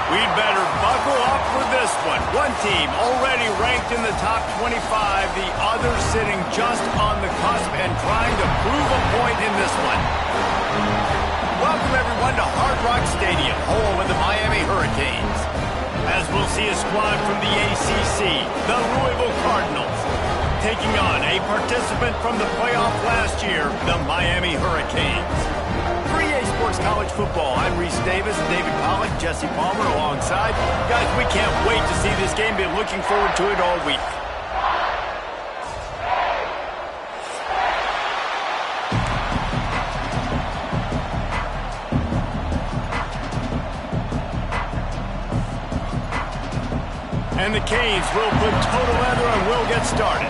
We'd better buckle up for this one. One team already ranked in the top 25, the other sitting just on the cusp and trying to prove a point in this one. Welcome everyone to Hard Rock Stadium, home of the Miami Hurricanes. As we'll see a squad from the ACC, the Louisville Cardinals, taking on a participant from the playoff last year, the Miami Hurricanes. For EA Sports College Football, I'm Reese Davis, David Pollack, Jesse Palmer alongside. Guys, we can't wait to see this game. Been looking forward to it all week. And the Canes will put total leather and we'll get started.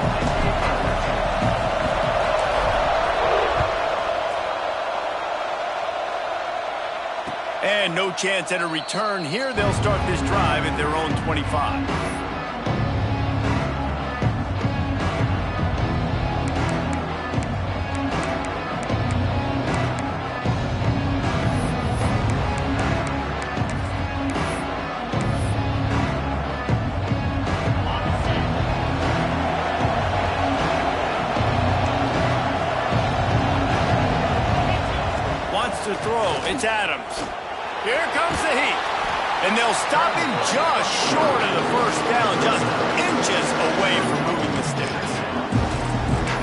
And no chance at a return here. They'll start this drive at their own 25. To throw, it's Adams. Here comes the heat. And they'll stop him just short of the first down, just inches away from moving the sticks.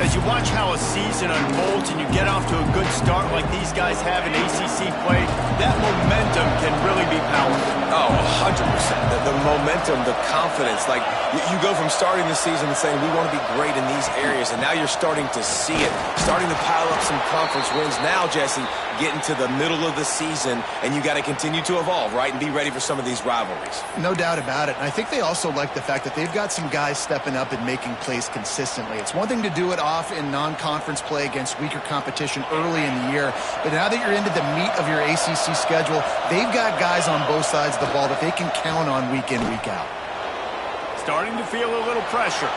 As you watch how a season unfolds and you get off to a good start like these guys have in ACC play, that momentum can really be powerful. Oh, 100%. The momentum, the confidence. Like, you go from starting the season and saying, we want to be great in these areas, and now you're starting to see it, starting to pile up some conference wins. Now, Jesse, getting to the middle of the season, and you got to continue to evolve, right, and be ready for some of these rivalries. No doubt about it. And I think they also like the fact that they've got some guys stepping up and making plays consistently. It's one thing to do it off in non-conference play against weaker competition early in the year, but now that you're into the meat of your ACC schedule, they've got guys on both sides of the ball that they can count on week in, week out. Starting to feel a little pressure.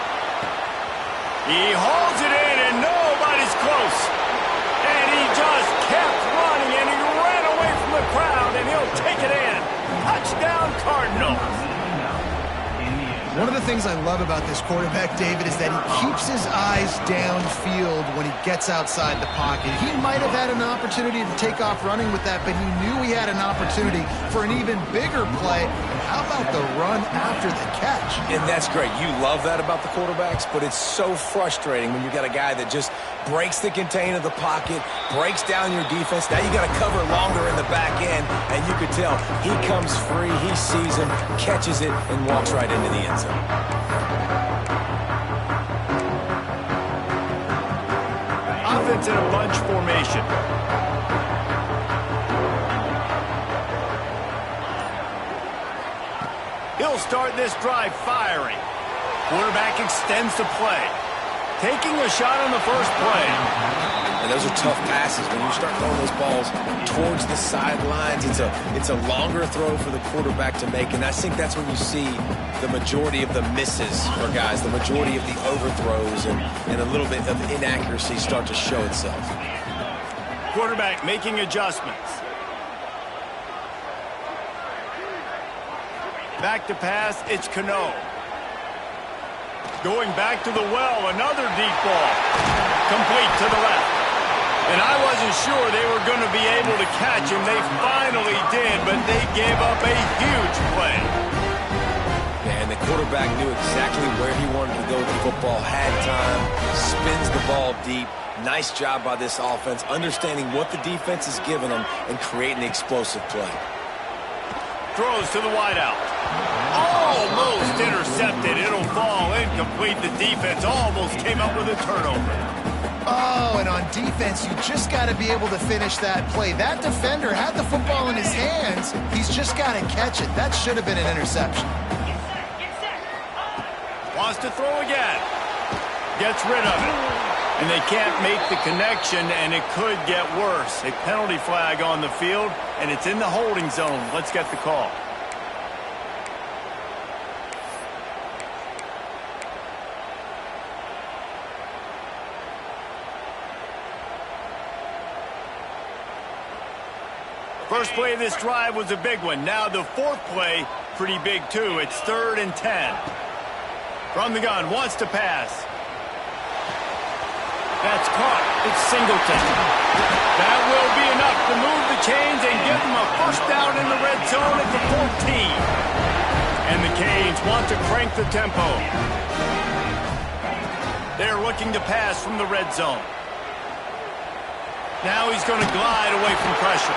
He hauls it in, and nobody's close. And he just kept running, and he ran away from the crowd, and he'll take it in. Touchdown, Cardinals. One of the things I love about this quarterback, David, is that he keeps his eyes downfield when he gets outside the pocket. He might have had an opportunity to take off running with that, but he knew he had an opportunity for an even bigger play. And how about the run after the catch? And that's great. You love that about the quarterbacks, but it's so frustrating when you got a guy that just breaks the contain of the pocket, breaks down your defense. Now you got to cover longer in the back end, and you could tell he comes free, he sees him, catches it, and walks right into the end zone. Offense in a bunch formation. He'll start this drive firing. Quarterback extends the play. Taking a shot on the first play. And those are tough passes. When you start throwing those balls towards the sidelines, it's a longer throw for the quarterback to make. And I think that's when you see the majority of the misses for guys, the majority of the overthrows and a little bit of inaccuracy start to show itself. Quarterback making adjustments. Back to pass, it's Cano. Going back to the well, another deep ball. Complete to the left. And I wasn't sure they were going to be able to catch him. They finally did, but they gave up a huge play. Yeah, and the quarterback knew exactly where he wanted to go with the football, had time, spins the ball deep. Nice job by this offense, understanding what the defense is giving them and creating the explosive play. Throws to the wideout. Almost intercepted. It'll fall incomplete. The defense almost came up with a turnover. Oh, and on defense, you just got to be able to finish that play. That defender had the football in his hands. He's just got to catch it. That should have been an interception. Wants to throw again. Gets rid of it. And they can't make the connection, and it could get worse. A penalty flag on the field, and it's in the holding zone. Let's get the call. First play of this drive was a big one. Now the fourth play, pretty big too. It's 3rd and 10. From the gun, wants to pass. That's caught. It's Singleton. That will be enough to move the chains and give them a first down in the red zone at the 14. And the Canes want to crank the tempo. They're looking to pass from the red zone. Now he's going to glide away from pressure.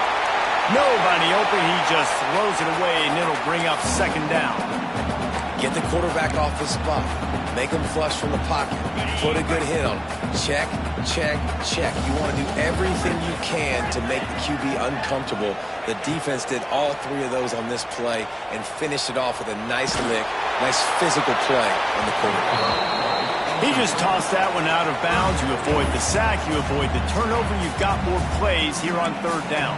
Nobody open. He just throws it away, and it'll bring up 2nd down. Get the quarterback off his spot. Make him flush from the pocket. Put a good hit on him. Check, check, check. You want to do everything you can to make the QB uncomfortable. The defense did all 3 of those on this play and finished it off with a nice lick, nice physical play on the quarterback. He just tossed that one out of bounds. You avoid the sack. You avoid the turnover. You've got more plays here on 3rd down.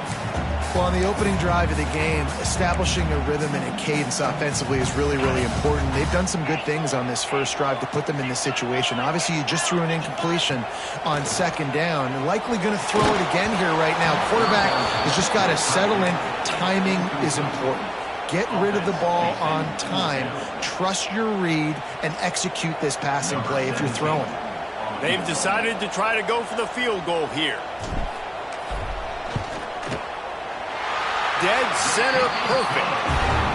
Well, on the opening drive of the game, establishing a rhythm and a cadence offensively is really, really important. They've done some good things on this first drive to put them in this situation. Obviously, you just threw an incompletion on 2nd down and likely going to throw it again here right now. Quarterback has just got to settle in. Timing is important. Get rid of the ball on time. Trust your read and execute this passing play if you're throwing. They've decided to try to go for the field goal here. Dead center perfect.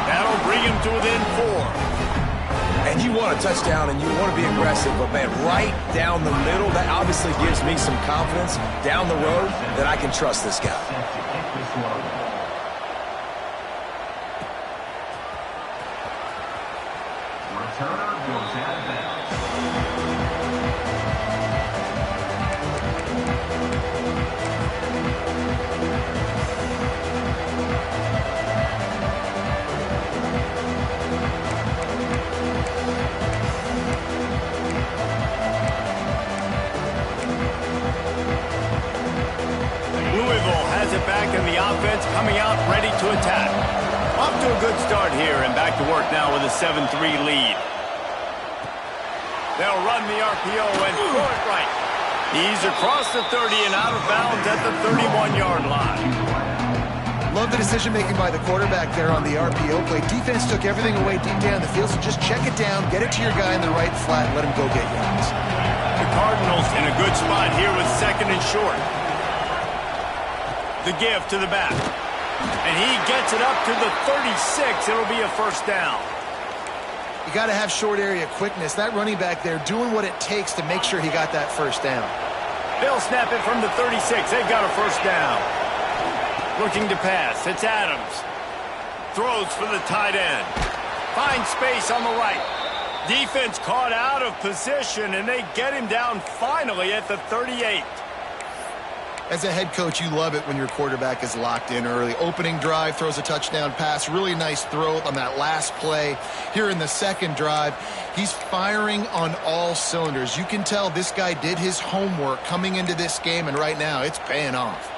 That'll bring him to within 4. And you want a touchdown and you want to be aggressive, but man, right down the middle, that obviously gives me some confidence down the road that I can trust this guy. Returner goes out of bounds. Back in the offense, coming out ready to attack. Off to a good start here, and back to work now with a 7-3 lead. They'll run the RPO and throw it right. He's across the 30 and out of bounds at the 31-yard line. Love the decision-making by the quarterback there on the RPO play. Defense took everything away deep down the field, so just check it down, get it to your guy in the right flat, and let him go get yards. The Cardinals in a good spot here with 2nd and short. The give to the back. And he gets it up to the 36. It'll be a first down. You got to have short area quickness. That running back there doing what it takes to make sure he got that first down. They'll snap it from the 36. They've got a first down. Looking to pass. It's Adams. Throws for the tight end. Finds space on the right. Defense caught out of position, and they get him down finally at the 38. As a head coach, you love it when your quarterback is locked in early. Opening drive, throws a touchdown pass. Really nice throw on that last play. Here in the 2nd drive, he's firing on all cylinders. You can tell this guy did his homework coming into this game, and right now it's paying off.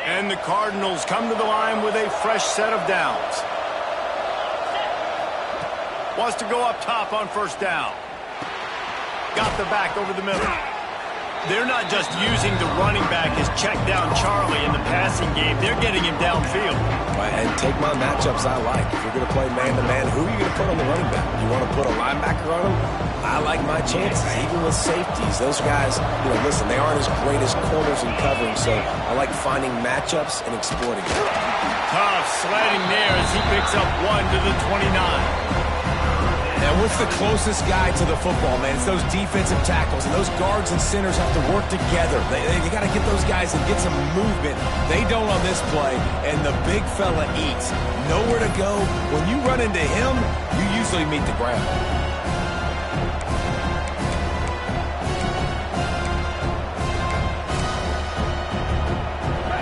And the Cardinals come to the line with a fresh set of downs. Wants to go up top on first down. Got the back over the middle. They're not just using the running back as check down Charlie in the passing game. They're getting him downfield. Right, and take my matchups I like. If you're going to play man-to-man, who are you going to put on the running back? You want to put a linebacker on him? I like my chances, even with safeties. Those guys, listen, they aren't as great as corners and covering, so I like finding matchups and exploiting them. Tough sledding there as he picks up 1 to the 29. Now, what's the closest guy to the football, man? It's those defensive tackles, and those guards and centers have to work together. They got to get those guys and get some movement. They don't on this play, and the big fella eats. Nowhere to go. When you run into him, you usually meet the ground.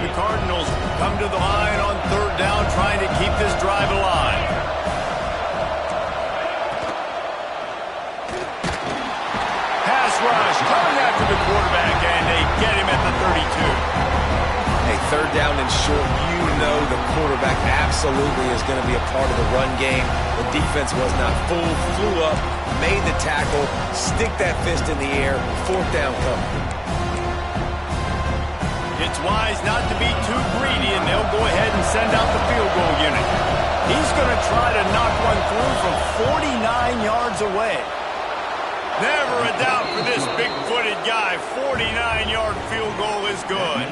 The Cardinals come to the line on 3rd down, trying to keep this drive alive. Rush, coming after the quarterback, and they get him at the 32. Hey, 3rd down and short, you know the quarterback absolutely is going to be a part of the run game. The defense was not fooled, flew up, made the tackle, stick that fist in the air, 4th down coming. It's wise not to be too greedy, and they'll go ahead and send out the field goal unit. He's going to try to knock one through from 49 yards away. Never a doubt for this big-footed guy. 49-yard field goal is good.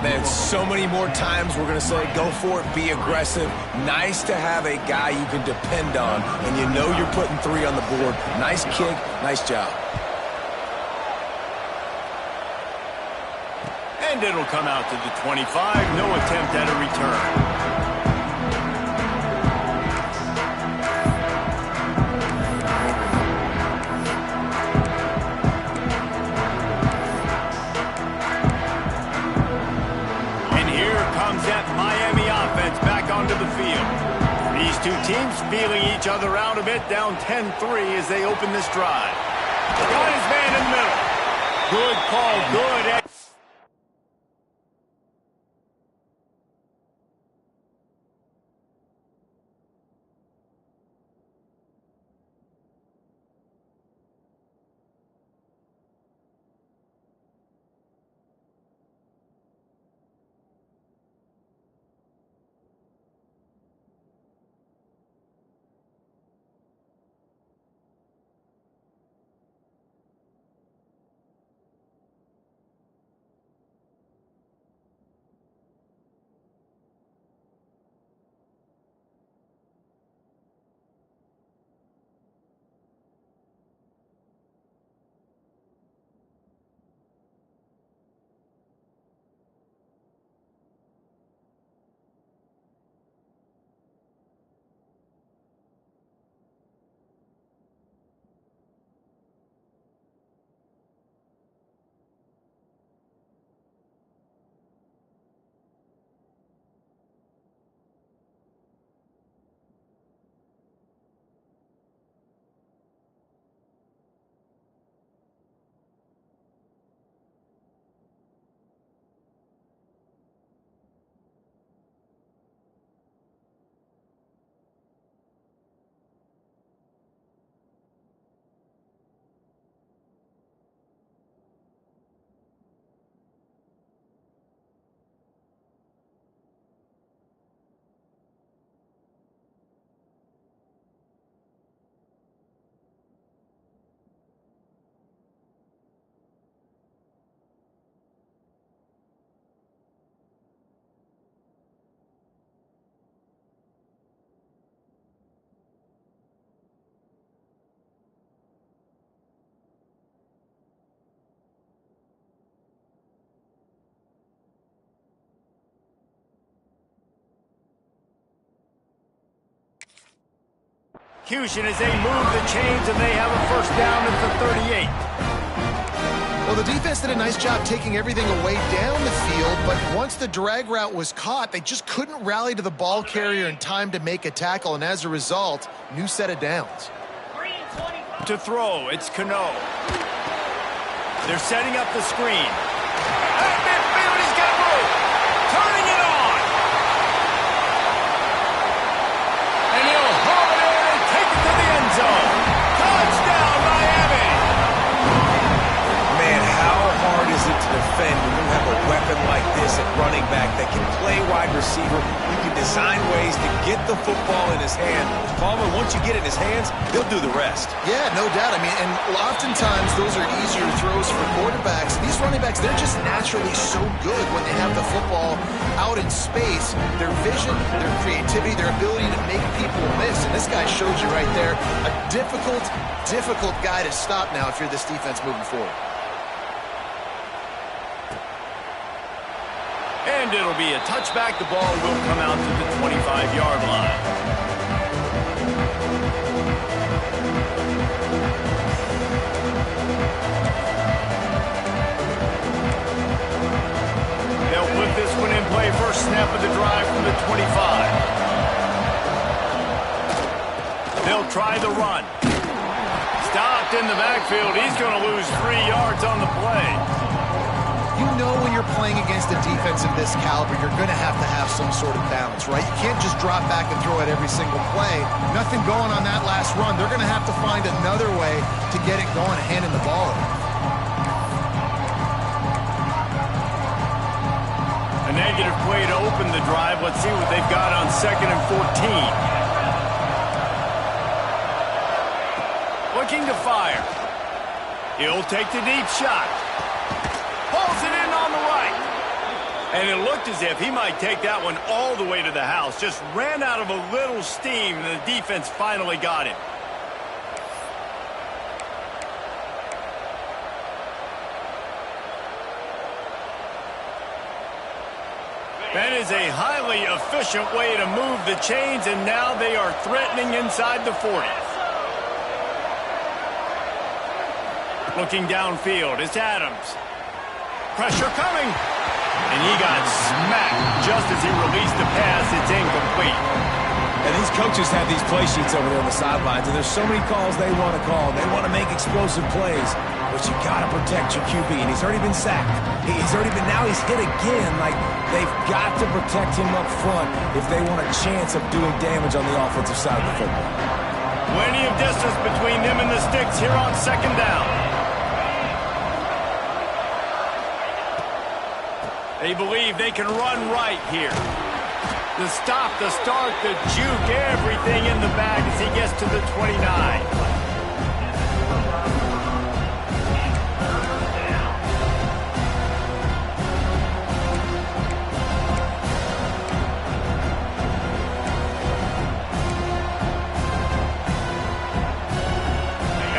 Man, so many more times we're going to say, go for it, be aggressive. Nice to have a guy you can depend on, and you know you're putting 3 on the board. Nice kick, nice job. And it'll come out to the 25. No attempt at a return. That Miami offense back onto the field. These two teams feeling each other out a bit, down 10-3 as they open this drive. Got his man in the middle. Good call, good. Execution as they move the chains, and they have a first down at the 38. Well, the defense did a nice job taking everything away down the field, but once the drag route was caught, they just couldn't rally to the ball carrier in time to make a tackle, and as a result, new set of downs. To throw, it's Cano. They're setting up the screen. At midfield, he's got room. Turning it on. And he'll haul it in and take it to the end zone. Touchdown, Miami. Man, how hard is it to defend when you have a weapon like this at running back that can play wide receiver? You can design ways to get the football in his hand. Palmer, once you get it in his hands, he'll do the rest. Yeah, no doubt. I mean, and oftentimes those are easier throws for quarterbacks. These running backs, they're just naturally so good when they have the football out in space. Their vision, their creativity, their ability to make people miss. And this guy showed you right there, a difficult guy to stop now if you're this defense moving forward. And it'll be a touchback. The ball will come out to the 25-yard line. They'll put this one in play. First snap of the drive from the 25. They'll try the run. Stopped in the backfield. He's going to lose 3 yards on the play. You know when you're playing against a defense of this caliber, you're going to have some sort of balance, right? You can't just drop back and throw it every single play. Nothing going on that last run. They're going to have to find another way to get it going and handing the ball. A negative play to open the drive. Let's see what they've got on 2nd and 14. Looking to fire. He'll take the deep shot. Pulls it in on the right. And it looked as if he might take that one all the way to the house. Just ran out of a little steam, and the defense finally got him. That is a highly efficient way to move the chains, and now they are threatening inside the 40. Looking downfield, it's Adams. Pressure coming. And he got smacked just as he released the pass. It's incomplete. And these coaches have these play sheets over there on the sidelines, and there's so many calls they want to call. They want to make explosive plays, but you got to protect your QB, and he's already been sacked. Now he's hit again. Like, they've got to protect him up front if they want a chance of doing damage on the offensive side of the football. Plenty of distance between them and the sticks here on 2nd down. They believe they can run right here. The stop, the start, the juke, everything in the bag as he gets to the 29.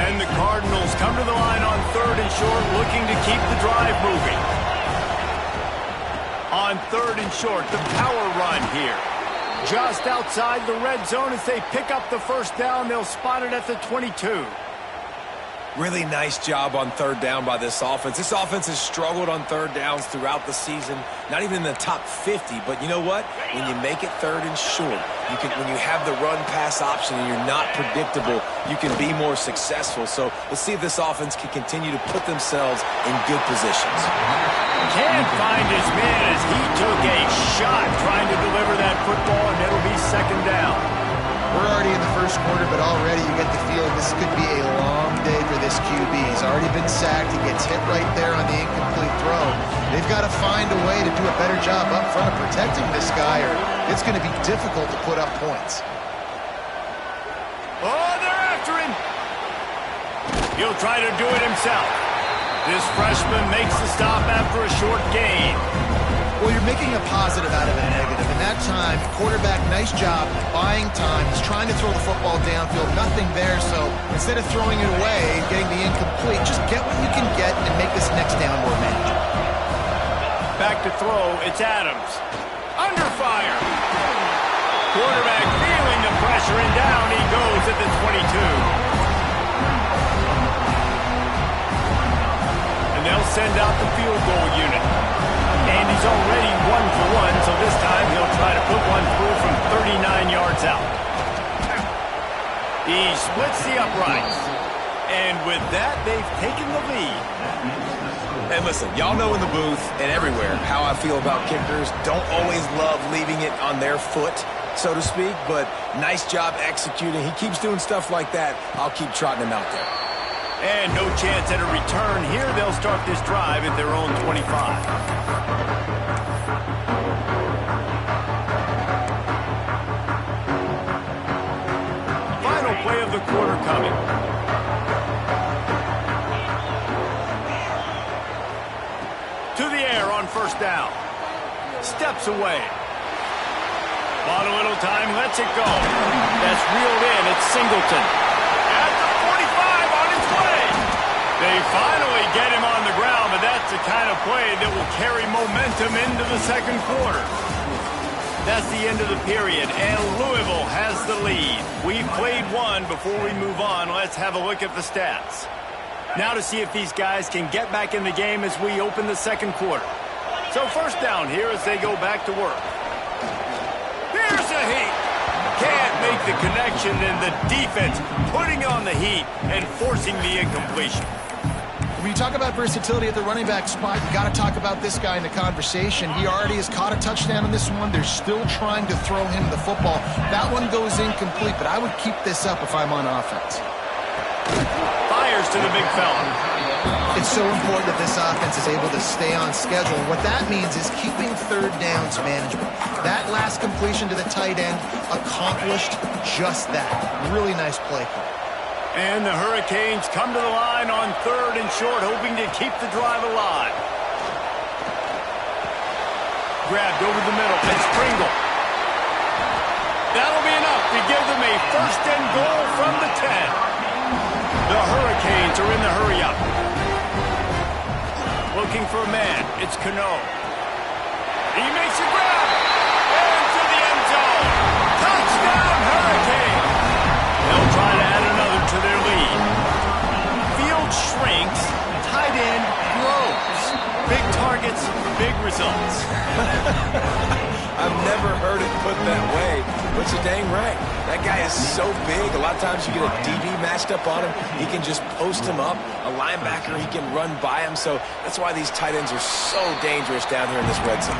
And the Cardinals come to the line on 3rd and short, looking to keep the drive moving. On 3rd and short, the power run here. Just outside the red zone as they pick up the first down. They'll spot it at the 22. Really nice job on 3rd down by this offense. This offense has struggled on 3rd downs throughout the season. Not even in the top 50, but you know what? When you make it 3rd and short, when you have the run-pass option and you're not predictable, you can be more successful. So let's see if this offense can continue to put themselves in good positions. Can't find his man as he took a shot trying to deliver that football, and it'll be 2nd down. We're already in the first quarter, but already you get the feeling this could be a long day for this QB. He's already been sacked. He gets hit right there on the incomplete throw. They've got to find a way to do a better job up front of protecting this guy, or it's going to be difficult to put up points. Oh, they're after him. He'll try to do it himself. This freshman makes the stop after a short gain. Well, you're making a positive out of a negative. And that time, quarterback, nice job buying time. He's trying to throw the football downfield. Nothing there, so instead of throwing it away, getting the incomplete, just get what you can get and make this next down more manageable. Back to throw, it's Adams. Under fire. Quarterback feeling the pressure, and down he goes at the 22. And they'll send out the field goal unit. And he's already 1 for 1, so this time he'll try to put one through from 39 yards out. He splits the uprights. And with that, they've taken the lead. And listen, y'all know in the booth and everywhere how I feel about kickers. Don't always love leaving it on their foot, so to speak, but nice job executing. He keeps doing stuff like that. I'll keep trotting him out there. And no chance at a return here. They'll start this drive at their own 25. Final play of the quarter coming. To the air on 1st down. Steps away. Bought a little time, lets it go. That's reeled in. It's Singleton. At the 45 on its way. They finally get him on the ground, but that's the kind of play that will carry momentum into the 2nd quarter. That's the end of the period, and Louisville has the lead. We've played one. Before we move on, let's have a look at the stats. Now to see if these guys can get back in the game as we open the 2nd quarter. So 1st down here as they go back to work. Here's a heat. Can't make the connection, and the defense putting on the heat and forcing the incompletion. When you talk about versatility at the running back spot, you got to talk about this guy in the conversation. He already has caught a touchdown on this one. They're still trying to throw him the football. That one goes incomplete, but I would keep this up if I'm on offense. Fires to the big fella. It's so important that this offense is able to stay on schedule. And what that means is keeping third downs manageable. That last completion to the tight end accomplished just that. Really nice play call. And the Hurricanes come to the line on 3rd and short, hoping to keep the drive alive. Grabbed over the middle. It's Pringle. That'll be enough to give them a 1st and goal from the 10. The Hurricanes are in the hurry-up. Looking for a man. It's Cano. He makes a grab. Into the end zone. Touchdown, Hurricane. They'll try to add another to their lead. Field shrinks. Tight end grows. Big targets, big results. I've never heard it put that way, but you're dang right. That guy is so big. A lot of times you get a DB matched up on him. He can just post him up. A linebacker, he can run by him. So that's why these tight ends are so dangerous down here in this red zone.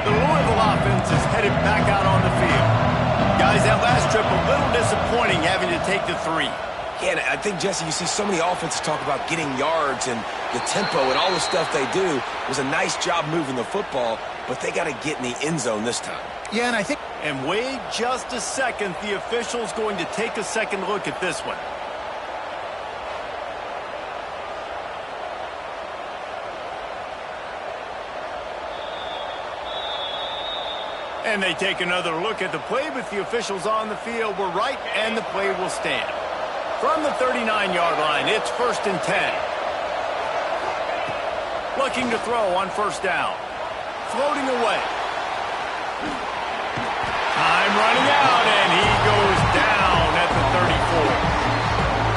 The Louisville offense is headed back out on the field. Guys, that last trip a little disappointing having to take the 3. Yeah, and I think, Jesse, you see so many offenses talk about getting yards and the tempo and all the stuff they do. It was a nice job moving the football, but they got to get in the end zone this time. Yeah, and I think... And wait just a second. The official's going to take a second look at this one. And they take another look at the play, but the officials on the field were right, and the play will stand. From the 39-yard line, it's 1st and 10. Looking to throw on 1st down. Floating away. Time running out, and he goes down at the 34.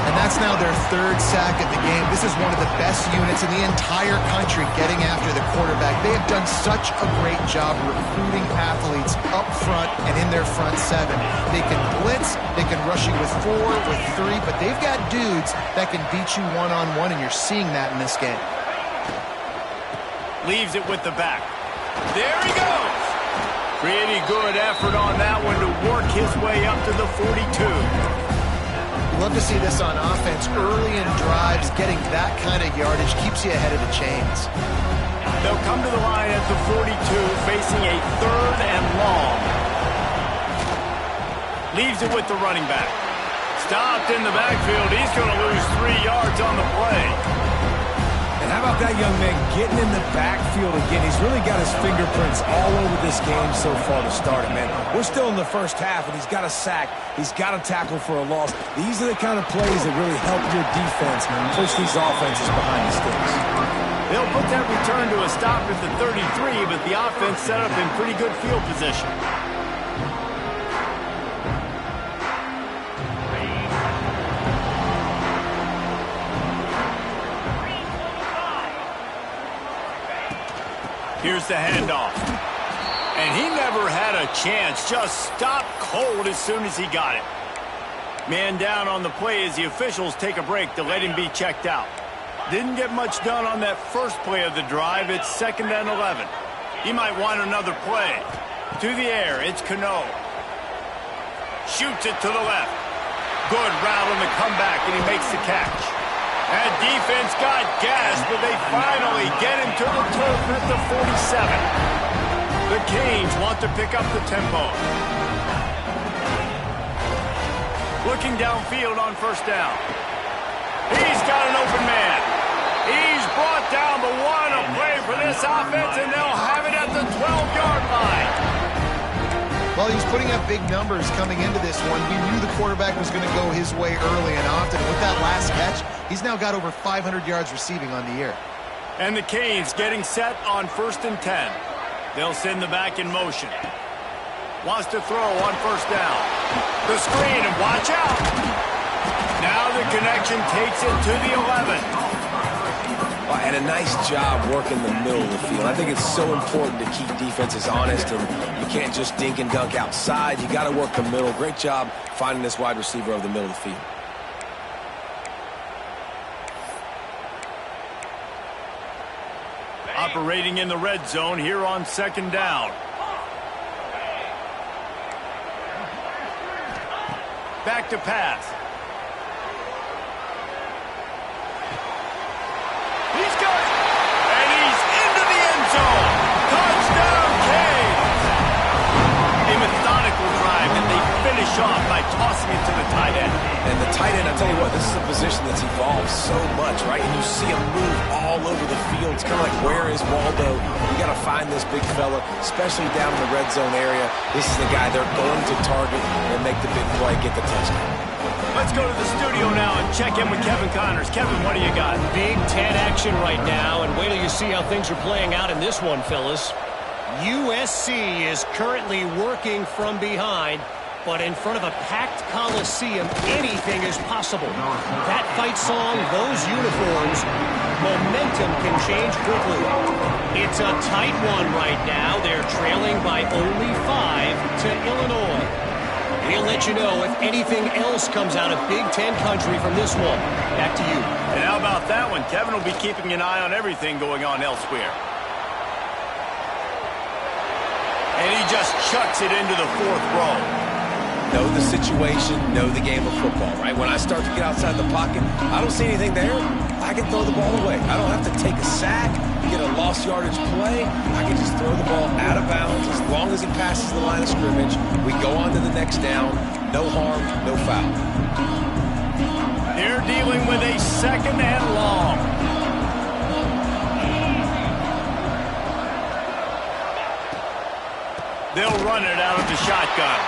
And that's now their 3rd sack of the game. This is one of the best units in the entire country getting after the quarterback. They have done such a great job recruiting athletes up front and in their front 7. They can blitz, they can rush you with 4, with 3, but they've got dudes that can beat you one-on-one, and you're seeing that in this game. Leaves it with the back. There he goes. Pretty good effort on that one to work his way up to the 42. Love to see this on offense. Early in drives, getting that kind of yardage keeps you ahead of the chains. They'll come to the line at the 42, facing a 3rd and long. Leaves it with the running back. Stopped in the backfield. He's going to lose 3 yards on the play. And how about that young man getting in the backfield again? He's really got his fingerprints all over this game so far to start it, man. We're still in the first half, and he's got a sack. He's got a tackle for a loss. These are the kind of plays that really help your defense push these offenses behind the sticks. They'll put that return to a stop at the 33, but the offense set up in pretty good field position. Here's the handoff. And he never had a chance. Just stopped cold as soon as he got it. Man down on the play as the officials take a break to let him be checked out. Didn't get much done on that first play of the drive. It's 2nd and 11. He might want another play. To the air, it's Cano. Shoots it to the left. Good route on the comeback, and he makes the catch. That defense got gassed, but they finally get him to the turf at the 47. The Canes want to pick up the tempo. Looking downfield on 1st down. He's got an open man. He's brought down, but what a play for this offense, and they'll have it at the 12-yard line. Well, he's putting up big numbers coming into this one. We knew the quarterback was going to go his way early and often. With that last catch, he's now got over 500 yards receiving on the year. And the Canes getting set on 1st and 10. They'll send the back in motion. Wants to throw on 1st down. The screen, and watch out. Now the connection takes it to the 11. And a nice job working the middle of the field. I think it's so important to keep defenses honest, and you can't just dink and dunk outside. You got to work the middle. Great job finding this wide receiver over the middle of the field. Operating in the red zone here on 2nd down. Back to pass. He's got it. And he's into the end zone. Touchdown, Canes. A methodical drive, and they finish off by tossing it to the tight end. And the tight end, I tell you what, this is a position that's evolved so much, right? And you see him move all over the field. It's kind of like, where is Waldo? You got to find this big fella, especially down in the red zone area. This is the guy they're going to target and make the big play, get the touchdown. Let's go to the studio now and check in with Kevin Connors. Kevin, what do you got? Big Ten action right now, and wait till you see how things are playing out in this one, fellas. USC is currently working from behind, but in front of a packed Coliseum, anything is possible. That fight song, those uniforms, momentum can change quickly. It's a tight one right now. They're trailing by only 5 to Illinois. We'll let you know if anything else comes out of Big Ten country from this one. Back to you. And how about that one? Kevin will be keeping an eye on everything going on elsewhere. And he just chucks it into the 4th row. Know the situation, know the game of football, right? When I start to get outside the pocket, I don't see anything there, I can throw the ball away. I don't have to take a sack, get a lost yardage play. I can just throw the ball out of bounds as long as it passes the line of scrimmage. We go on to the next down. No harm, no foul. They're dealing with a 2nd and long. They'll run it out of the shotgun.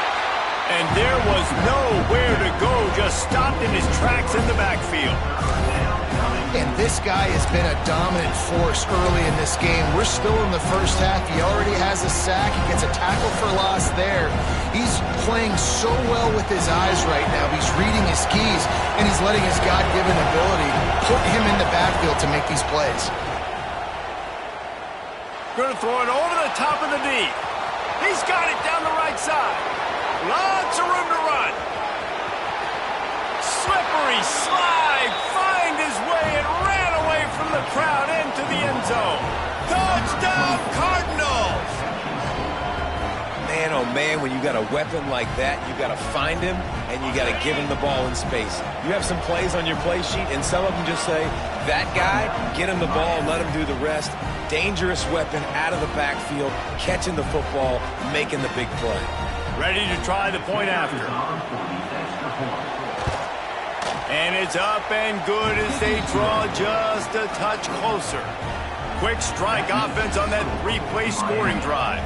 And there was nowhere to go, just stopped in his tracks in the backfield. And this guy has been a dominant force early in this game. We're still in the first half. He already has a sack. He gets a tackle for loss there. He's playing so well with his eyes right now. He's reading his keys, and he's letting his God-given ability put him in the backfield to make these plays. Going to throw it over the top of the D. He's got it down the right side. Lots of room to run. Slippery slide. Find his way and ran away from the crowd into the end zone. Touchdown, Cardinals. Man, oh man, when you got a weapon like that, you got to find him and you got to give him the ball in space. You have some plays on your play sheet, and some of them just say, that guy, get him the ball, let him do the rest. Dangerous weapon out of the backfield, catching the football, making the big play. Ready to try the point after. And it's up and good as they draw just a touch closer. Quick strike offense on that 3-play scoring drive.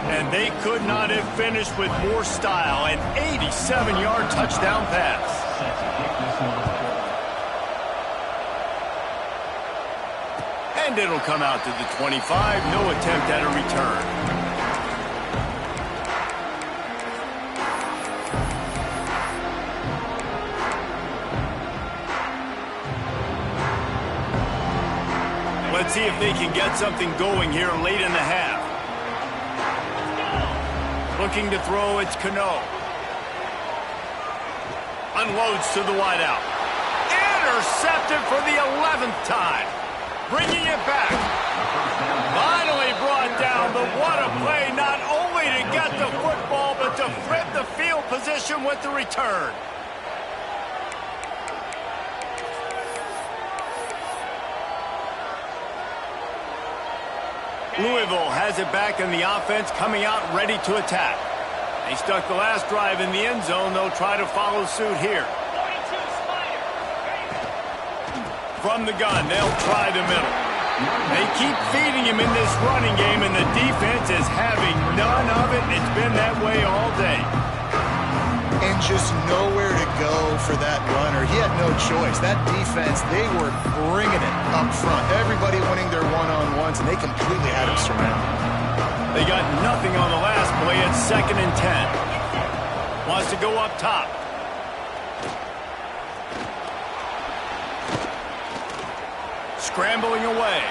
And they could not have finished with more style. An 87-yard touchdown pass. And it'll come out to the 25. No attempt at a return. Let's see if they can get something going here late in the half. Looking to throw, it's Cano. Unloads to the wideout. Intercepted for the 11th time. Bringing it back. Finally brought down, but what a play, not only to get the football, but to flip the field position with the return. Louisville has it back in the offense, coming out ready to attack. They stuck the last drive in the end zone. They'll try to follow suit here. From the gun, they'll try the middle. They keep feeding him in this running game, and the defense is having none of it. It's been that way all day. And just nowhere to go for that runner. He had no choice. That defense, they were bringing it up front. Everybody winning their one-on-ones, and they completely had him surrounded. They got nothing on the last play. It's 2nd and 10. Wants to go up top. Scrambling away.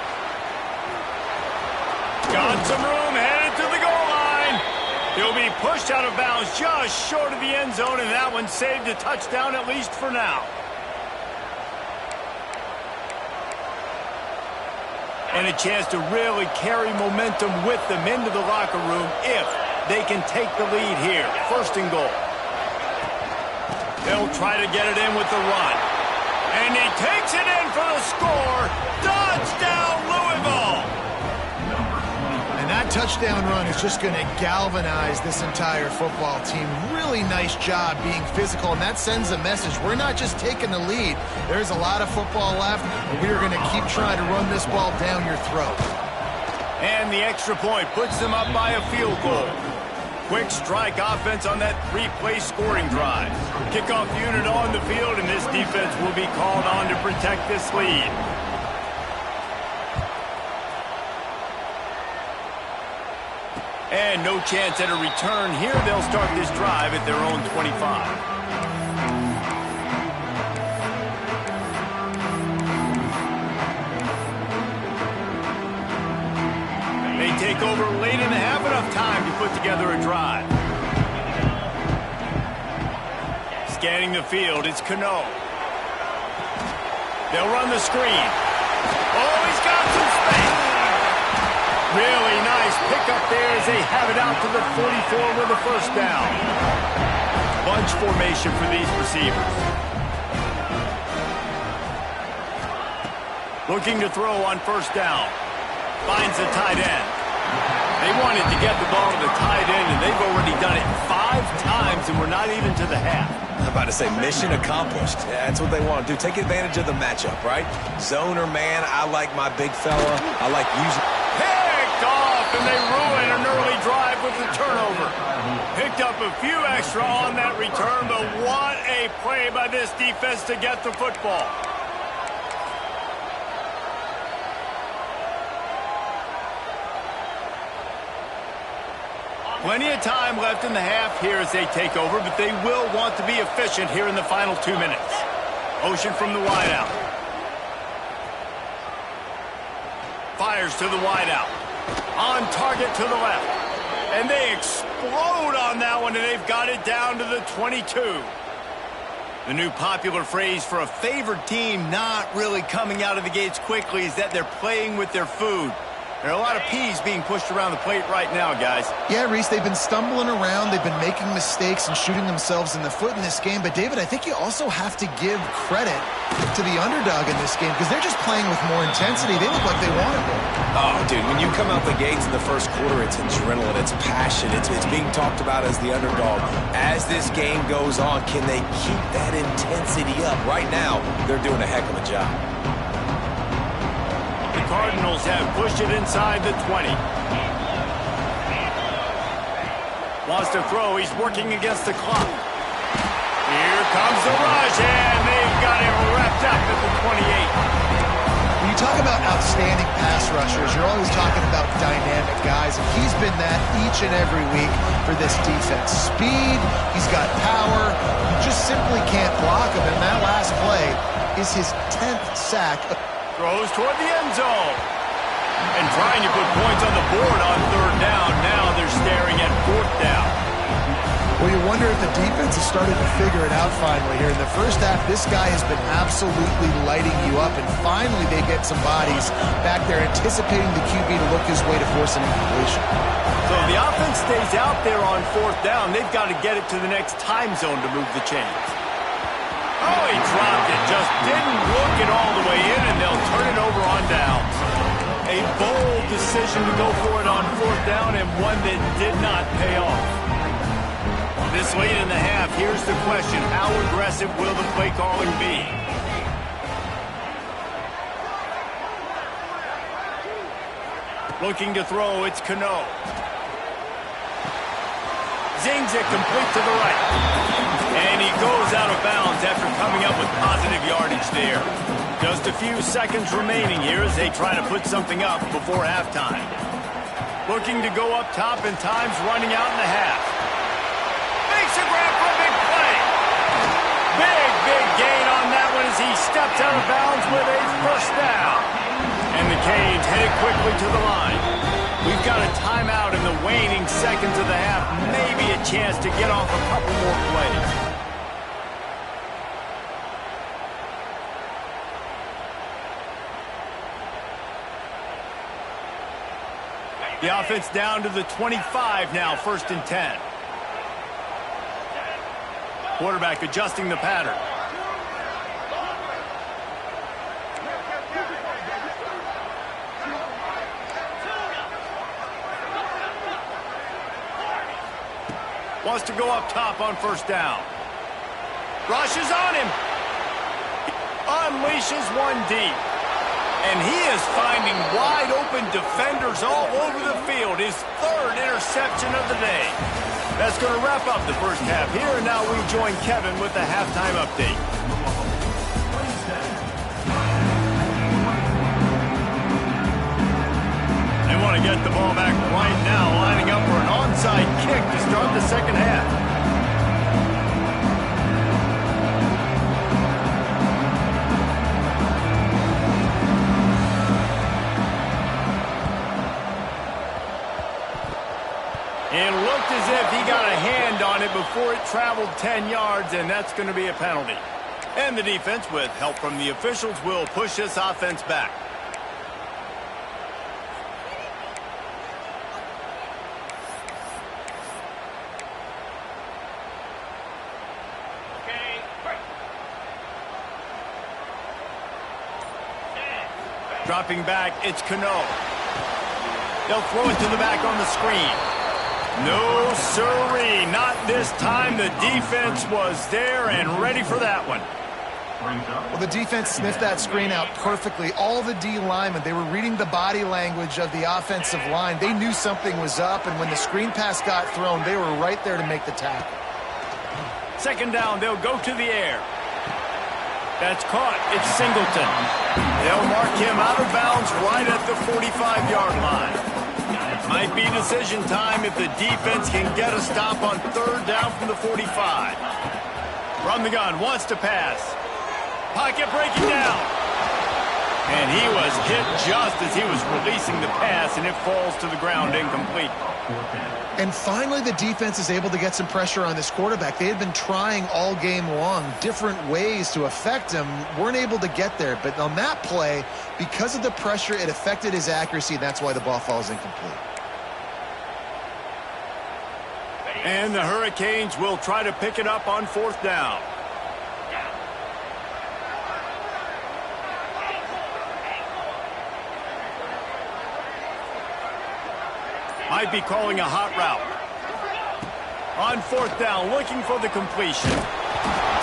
Got some room, headed to the goal line. He'll be pushed out of bounds just short of the end zone, and that one saved a touchdown at least for now. And a chance to really carry momentum with them into the locker room if they can take the lead here. First and goal. They'll try to get it in with the run. And he takes it in for the score. Touchdown, Louisville! And that touchdown run is just going to galvanize this entire football team. Really nice job being physical, and that sends a message. We're not just taking the lead. There's a lot of football left, and we're going to keep trying to run this ball down your throat. And the extra point puts them up by a field goal. Quick strike offense on that three-play scoring drive. Kickoff unit on the field, and this defense will be called on to protect this lead. And no chance at a return here. They'll start this drive at their own 25. They take over late in the half, enough time to put together a drive. Scanning the field, it's Cano. They'll run the screen. Oh, he's got some space. Really nice pickup there as they have it out to the 44 with a first down. Bunch formation for these receivers. Looking to throw on first down. Finds the tight end. They wanted to get the ball to the tight end, and they've already done it 5 times, and we're not even to the half. I'm about to say mission accomplished. Yeah, that's what they want to do. Take advantage of the matchup, right? Zone or man, I like my big fella. I like using... Picked off, and they ruin an early drive with the turnover. Picked up a few extra on that return, but what a play by this defense to get the football. Plenty of time left in the half here as they take over, but they will want to be efficient here in the final 2 minutes. Motion from the wideout. Fires to the wideout. On target to the left. And they explode on that one, and they've got it down to the 22. The new popular phrase for a favored team not really coming out of the gates quickly is that they're playing with their food. There are a lot of peas being pushed around the plate right now, guys. Yeah, Reese, they've been stumbling around. They've been making mistakes and shooting themselves in the foot in this game. But, David, I think you also have to give credit to the underdog in this game because they're just playing with more intensity. They look like they want it. Oh, dude, when you come out the gates in the first quarter, it's adrenaline, it's passion, it's being talked about as the underdog. As this game goes on, can they keep that intensity up? Right now, they're doing a heck of a job. The Cardinals have pushed it inside the 20. Wants to throw. He's working against the clock. Here comes the rush, and they've got him wrapped up at the 28. When you talk about outstanding pass rushers, you're always talking about dynamic guys, and he's been that each and every week for this defense. Speed, he's got power, you just simply can't block him, and that last play is his 10th sack. Throws toward the end zone. And trying to put points on the board on third down. Now they're staring at fourth down. Well, you wonder if the defense has started to figure it out finally here. In the first half, this guy has been absolutely lighting you up, and finally they get some bodies back there anticipating the QB to look his way to force an incompletion. So if the offense stays out there on fourth down, they've got to get it to the next time zone to move the chains. Oh, he dropped it. Just didn't look it all the way in, and they'll turn it over on downs. A bold decision to go for it on fourth down, and one that did not pay off. This late in the half, here's the question. How aggressive will the play calling be? Looking to throw, it's Cano. Zings it complete to the right. And he goes out of bounds after coming up with positive yardage there. Just a few seconds remaining here as they try to put something up before halftime. Looking to go up top, and time's running out in the half. Makes a grab for a big play. Big gain on that one as he steps out of bounds with a first down. And the Canes headed quickly to the line. We've got a timeout in the waning seconds of the half. Maybe a chance to get off a couple more plays. The offense down to the 25 now, 1st and 10. Quarterback adjusting the pattern. Wants to go up top on 1st down. Rushes on him. Unleashes one deep. And he is finding wide open defenders all over the field. His 3rd interception of the day. That's going to wrap up the first half here. And now we join Kevin with the halftime update. They want to get the ball back right now, lining up for an onside kick to start the second half. It looked as if he got a hand on it before it traveled 10 yards, and that's going to be a penalty. And the defense, with help from the officials, will push this offense back. Dropping back, it's Cano. They'll throw it to the back on the screen. No, sirree, not this time. The defense was there and ready for that one. Well, the defense sniffed that screen out perfectly. All the D linemen, they were reading the body language of the offensive line. They knew something was up, and when the screen pass got thrown, they were right there to make the tackle. 2nd down, they'll go to the air. That's caught. It's Singleton. They'll mark him out of bounds right at the 45-yard line. Might be decision time if the defense can get a stop on 3rd down from the 45. From the gun, wants to pass. Pocket breaking down. And he was hit just as he was releasing the pass, and it falls to the ground incomplete. And finally, the defense is able to get some pressure on this quarterback. They had been trying all game long different ways to affect him, weren't able to get there. But on that play, because of the pressure, it affected his accuracy, and that's why the ball falls incomplete. And the Hurricanes will try to pick it up on 4th down. Might be calling a hot route. On 4th down, looking for the completion.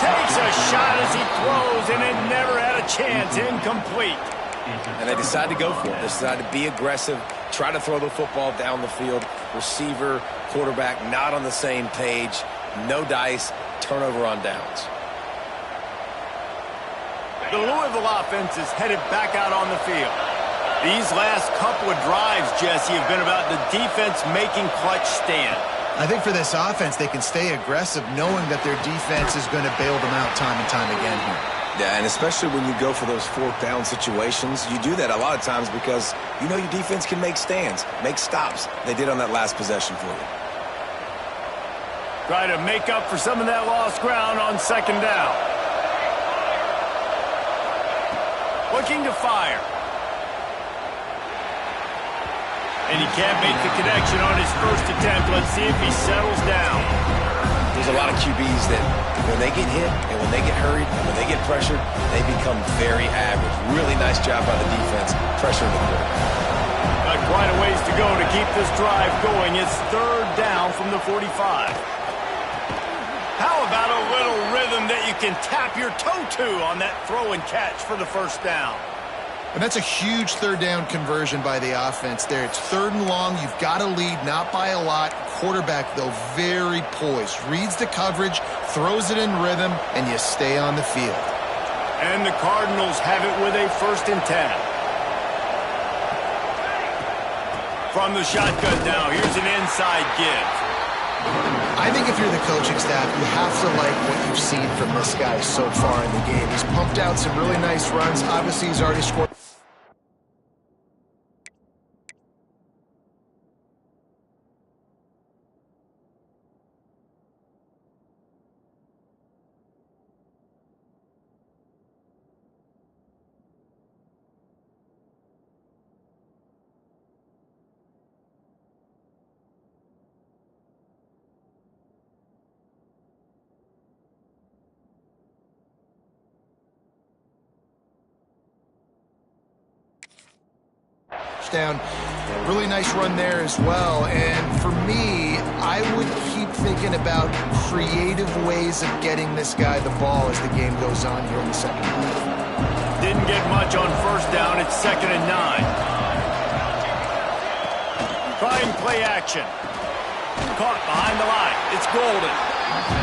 Takes a shot as he throws, and it never had a chance. Incomplete. And they decide to go for it. They decide to be aggressive, try to throw the football down the field. Receiver, quarterback, not on the same page. No dice, turnover on downs. The Louisville offense is headed back out on the field. These last couple of drives, Jesse, have been about the defense making clutch stand. I think for this offense, they can stay aggressive knowing that their defense is going to bail them out time and time again here. Yeah, and especially when you go for those 4th down situations, you do that a lot of times because you know your defense can make stands, make stops. They did on that last possession for you. Try to make up for some of that lost ground on 2nd down. Looking to fire. And he can't make the connection on his first attempt. Let's see if he settles down. There's a lot of QBs that when they get hit and when they get hurried and when they get pressured, they become very average. Really nice job by the defense, pressuring the quarterback. Got quite a ways to go to keep this drive going. It's 3rd down from the 45. How about a little rhythm that you can tap your toe to on that throw and catch for the 1st down? And that's a huge 3rd down conversion by the offense there. It's 3rd and long. You've got to lead, not by a lot. Quarterback, though, very poised. Reads the coverage, throws it in rhythm, and you stay on the field. And the Cardinals have it with a 1st and 10. From the shotgun now, here's an inside give. I think if you're the coaching staff, you have to like what you've seen from this guy so far in the game. He's pumped out some really nice runs. Obviously, he's already scored. first down. Really nice run there as well. And for me, I would keep thinking about creative ways of getting this guy the ball as the game goes on here in the second half. Didn't get much on first down. It's 2nd and 9. Trying play action. Caught behind the line. It's Golden.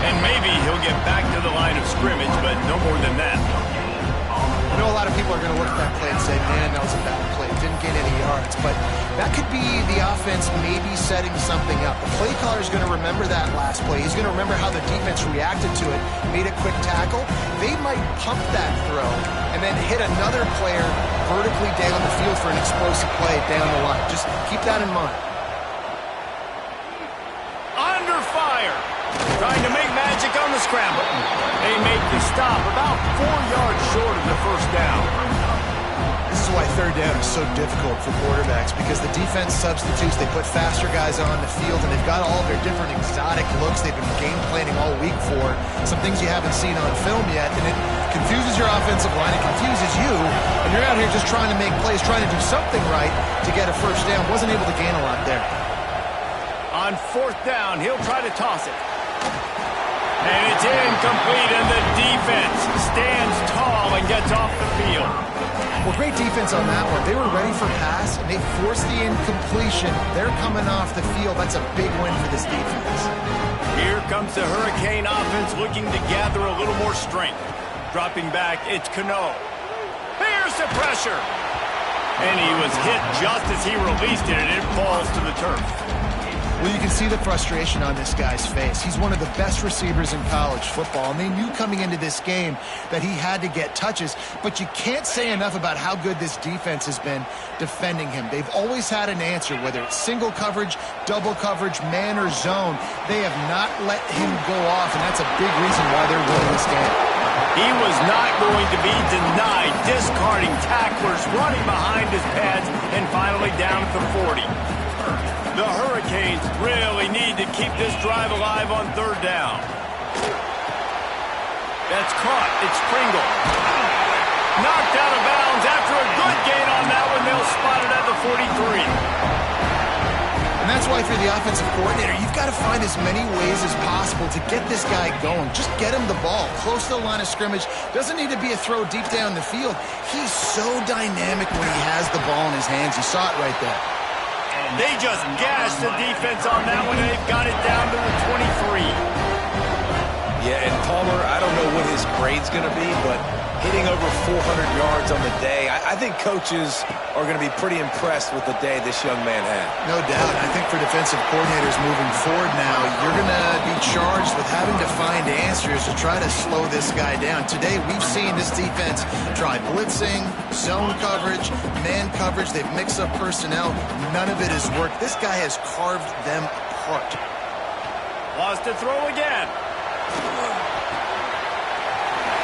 And maybe he'll get back to the line of scrimmage, but no more than that. I know a lot of people are going to look at that play and say, man, that was a bad play. Didn't get any yards. But that could be the offense maybe setting something up. The play caller is going to remember that last play. He's going to remember how the defense reacted to it, made a quick tackle. They might pump that throw and then hit another player vertically down the field for an explosive play down the line. Just keep that in mind. Under fire. Trying to make magic on the scramble. They make the stop about 4 yards short of the first down. This is why third down is so difficult for quarterbacks, because the defense substitutes. They put faster guys on the field, and they've got all their different exotic looks they've been game planning all week for. Some things you haven't seen on film yet, and it confuses your offensive line. It confuses you, and you're out here just trying to make plays, trying to do something right to get a first down. Wasn't able to gain a lot there. On 4th down, he'll try to toss it. And it's incomplete, and the defense stands tall and gets off the field. Well, great defense on that one. They were ready for pass, and they forced the incompletion. They're coming off the field. That's a big win for this defense. Here comes the Hurricane offense looking to gather a little more strength. Dropping back, it's Cano. Here's the pressure. And he was hit just as he released it, and it falls to the turf. Well, you can see the frustration on this guy's face. He's one of the best receivers in college football, and they knew coming into this game that he had to get touches, but you can't say enough about how good this defense has been defending him. They've always had an answer, whether it's single coverage, double coverage, man or zone. They have not let him go off, and that's a big reason why they're winning this game. He was not going to be denied, discarding tacklers, running behind his pads, and finally down at the 40. The Hurricanes really need to keep this drive alive on 3rd down. That's caught. It's Pringle. Knocked out of bounds after a good gain on that one. They'll spot it at the 43. And that's why, if you're the offensive coordinator, you've got to find as many ways as possible to get this guy going. Just get him the ball close to the line of scrimmage. Doesn't need to be a throw deep down the field. He's so dynamic when he has the ball in his hands. You saw it right there. They just gashed the defense on that one, and they've got it down to the 23. Yeah, and Palmer, I don't know what his grade's going to be, but hitting over 400 yards on the day, I think coaches are going to be pretty impressed with the day this young man had. No doubt. I think for defensive coordinators moving forward now, you're going to be charged with having to find answers to try to slow this guy down. Today, we've seen this defense try blitzing, zone coverage, man coverage. They've mixed up personnel. None of it has worked. This guy has carved them apart. Lost to throw again.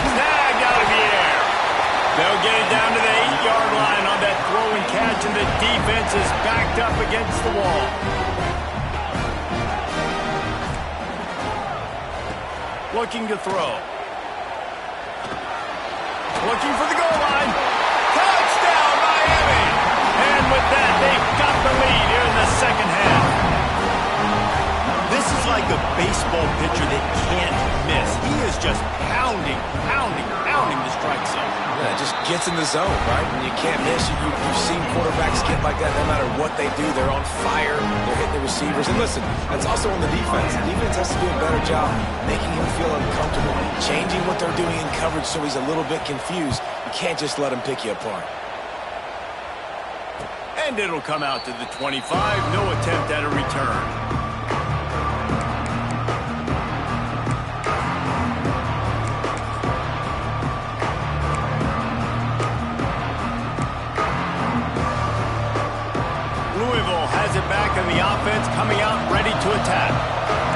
Snagged out of the air. They'll get it down to the 8-yard line on that throw and catch, and the defense is backed up against the wall. Looking to throw. Looking for the goal line. Touchdown, Miami! And with that, they've got the lead here in the second half. This is like a baseball pitcher that can't miss. He is just pounding the strike zone. Yeah, it just gets in the zone, right? When you can't miss, you've seen quarterbacks get like that no matter what they do. They're on fire. They're hitting the receivers. And listen, that's also on the defense. The defense has to do a better job making him feel uncomfortable, changing what they're doing in coverage so he's a little bit confused. You can't just let him pick you apart. And it'll come out to the 25. No attempt at a return. Louisville has it back in the offense, coming out ready to attack.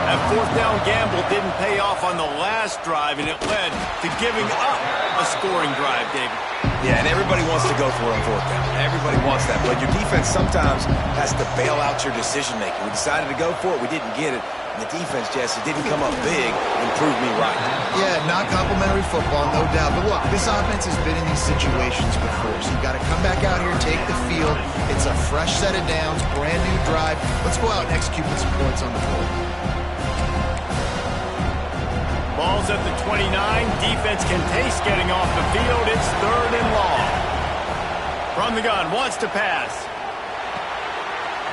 That fourth down gamble didn't pay off on the last drive, and it led to giving up a scoring drive, David. Yeah, and everybody wants to go for it on fourth down. Everybody wants that, but your defense sometimes has to bail out your decision-making. We decided to go for it. We didn't get it. And the defense, Jesse, didn't come up big and prove me right. Yeah, not complimentary football, no doubt. But look, this offense has been in these situations before, so you got to come back out here, take the field. It's a fresh set of downs, brand new drive. Let's go out and execute with some points on the board. Ball's at the 29. Defense can taste getting off the field. It's 3rd and long. From the gun, wants to pass.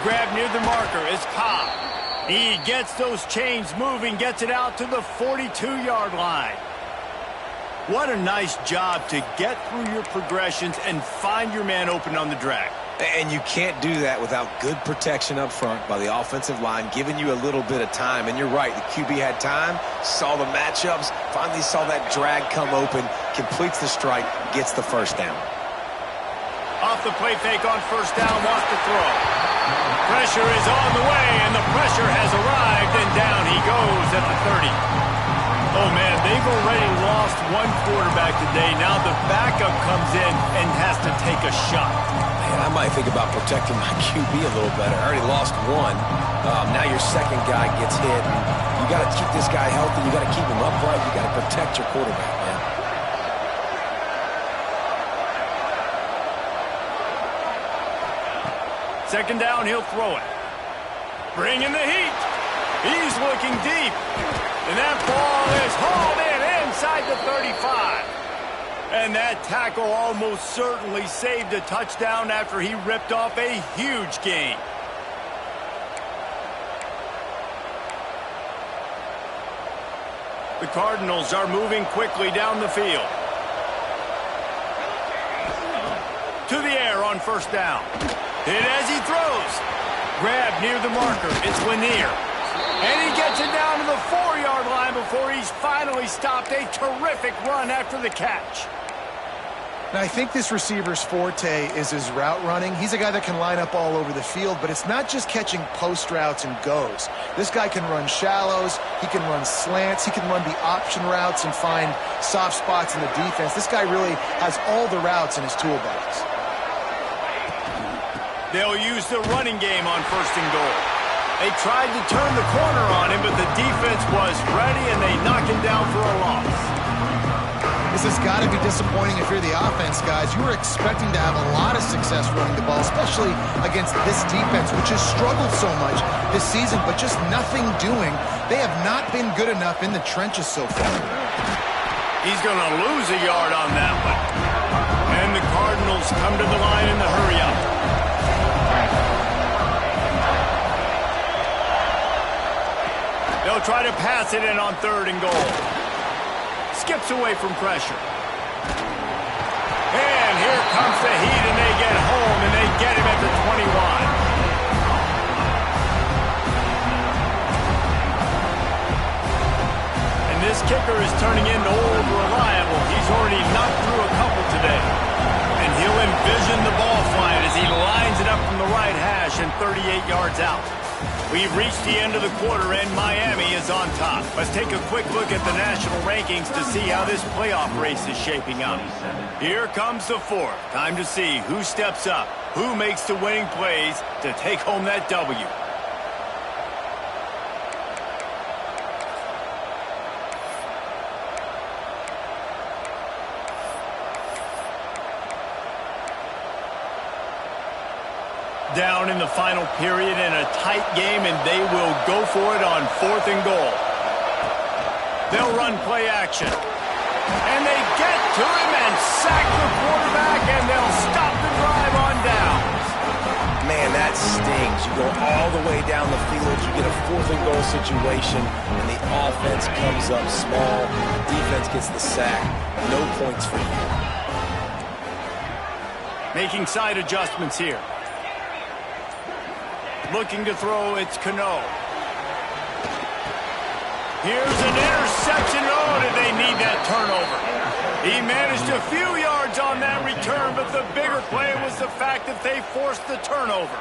Grab near the marker is Cobb. He gets those chains moving, gets it out to the 42-yard line. What a nice job to get through your progressions and find your man open on the drag. And you can't do that without good protection up front by the offensive line, giving you a little bit of time. And you're right, the QB had time, saw the matchups, finally saw that drag come open, completes the strike, gets the first down. Off the play fake on first down, wants to throw. Pressure is on the way, and the pressure has arrived, and down he goes at the 30. Oh, man, they've already lost one quarterback today. Now the backup comes in and has to take a shot. Man, I might think about protecting my QB a little better. I already lost one. Now your second guy gets hit. You got to keep this guy healthy. You got to keep him upright. You got to protect your quarterback, man. Second down, he'll throw it. Bringing the heat. He's looking deep. And that ball is hauled in inside the 35. And that tackle almost certainly saved a touchdown after he ripped off a huge gain. The Cardinals are moving quickly down the field. To the air on first down. Hit as he throws. Grab near the marker. It's Lanier. And he gets it down to the 4-yard line before he's finally stopped. A terrific run after the catch. Now, I think this receiver's forte is his route running. He's a guy that can line up all over the field, but it's not just catching post routes and goes. This guy can run shallows. He can run slants. He can run the option routes and find soft spots in the defense. This guy really has all the routes in his toolbox. They'll use the running game on first and goal. They tried to turn the corner on him, but the defense was ready, and they knock him down for a loss. This has got to be disappointing if you're the offense, guys. You were expecting to have a lot of success running the ball, especially against this defense, which has struggled so much this season, but just nothing doing. They have not been good enough in the trenches so far. He's going to lose a yard on that one. And the Cardinals come to the line in the hurry-up. They'll try to pass it in on 3rd and goal. Skips away from pressure. And here comes the heat, and they get home, and they get him at the 21. And this kicker is turning into old reliable. He's already knocked through a couple today. And he'll envision the ball flying as he lines it up from the right hash and 38 yards out. We've reached the end of the quarter, and Miami is on top. Let's take a quick look at the national rankings to see how this playoff race is shaping up. Here comes the fourth. Time to see who steps up, who makes the winning plays to take home that W. Down in the final period in a tight game, and they will go for it on 4th and goal. They'll run play action. And they get to him and sack the quarterback, and they'll stop the drive on downs. Man, that stings. You go all the way down the field, you get a 4th and goal situation, and the offense comes up small. The defense gets the sack. No points for you. Making side adjustments here. Looking to throw, it's Cano. Here's an interception. Oh, did they need that turnover? He managed a few yards on that return, but the bigger play was the fact that they forced the turnover.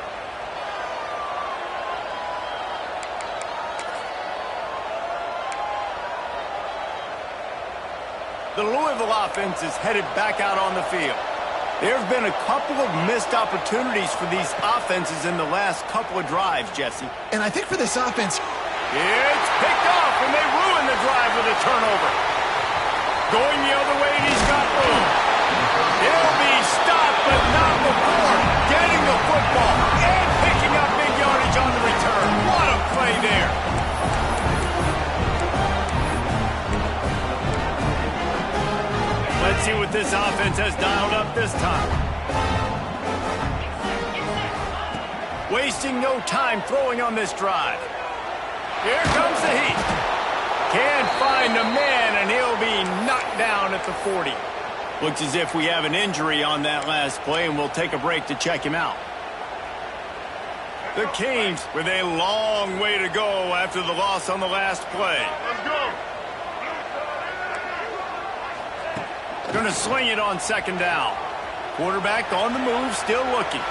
The Louisville offense is headed back out on the field. There have been a couple of missed opportunities for these offenses in the last couple of drives, Jesse. And I think for this offense, it's picked off, and they ruin the drive with a turnover. Going the other way, and he's got room. He'll be stopped, but not before getting the football and picking up big yardage on the return. What a play there. Let's see what this offense has dialed up this time. Wasting no time throwing on this drive. Here comes the heat. Can't find a man, and he'll be knocked down at the 40. Looks as if we have an injury on that last play, and we'll take a break to check him out. The Canes with a long way to go after the loss on the last play. Let's go. Going to sling it on second down. Quarterback on the move, still looking.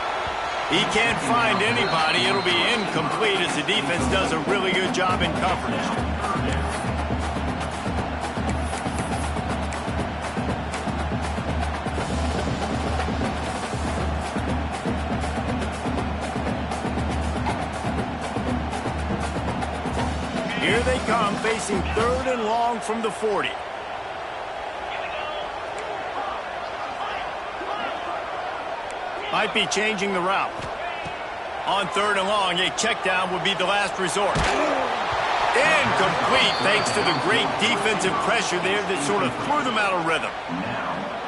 He can't find anybody. It'll be incomplete as the defense does a really good job in coverage. Here they come, facing 3rd and long from the 40. Might be changing the route. On 3rd and long, a check down would be the last resort. Incomplete thanks to the great defensive pressure there that sort of threw them out of rhythm.